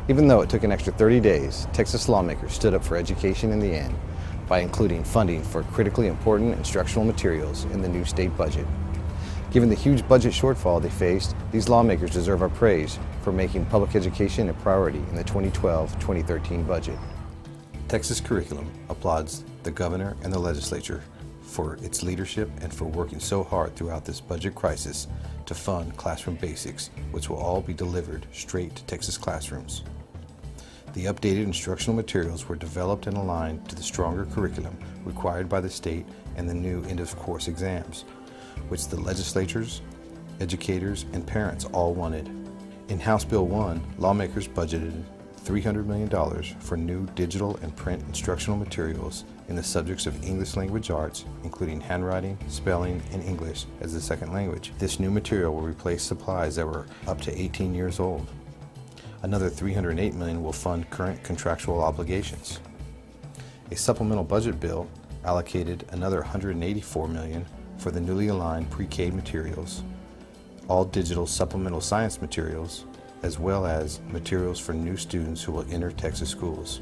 Even though it took an extra 30 days, Texas lawmakers stood up for education in the end by including funding for critically important instructional materials in the new state budget. Given the huge budget shortfall they faced, these lawmakers deserve our praise for making public education a priority in the 2012-2013 budget. Texas Curriculum applauds the governor and the legislature for its leadership and for working so hard throughout this budget crisis to fund classroom basics, which will all be delivered straight to Texas classrooms. The updated instructional materials were developed and aligned to the stronger curriculum required by the state and the new end-of-course exams, which the legislatures, educators, and parents all wanted. In House Bill 1, lawmakers budgeted $300 million for new digital and print instructional materials in the subjects of English language arts, including handwriting, spelling, and English as a second language. This new material will replace supplies that were up to 18 years old. Another $308 million will fund current contractual obligations. A supplemental budget bill allocated another $184 million for the newly aligned pre-K materials, all digital supplemental science materials, as well as materials for new students who will enter Texas schools.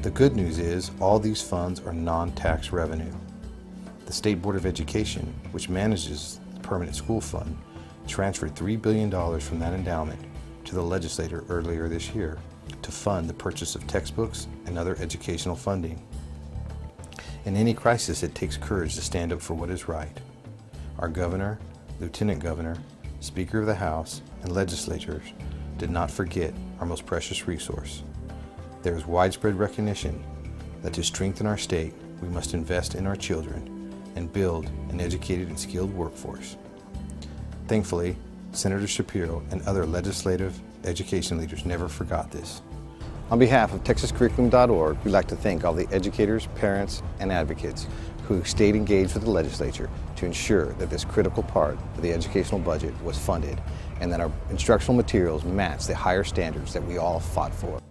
The good news is all these funds are non-tax revenue. The State Board of Education, which manages the Permanent School Fund, transferred $3 billion from that endowment to the legislature earlier this year to fund the purchase of textbooks and other educational funding. In any crisis, it takes courage to stand up for what is right. Our governor, lieutenant governor, Speaker of the House, and legislators did not forget our most precious resource. There is widespread recognition that to strengthen our state, we must invest in our children and build an educated and skilled workforce. Thankfully, Senator Shapiro and other legislative education leaders never forgot this. On behalf of TexasCurriculum.org, we'd like to thank all the educators, parents, and advocates who stayed engaged with the legislature to ensure that this critical part of the educational budget was funded and that our instructional materials match the higher standards that we all fought for.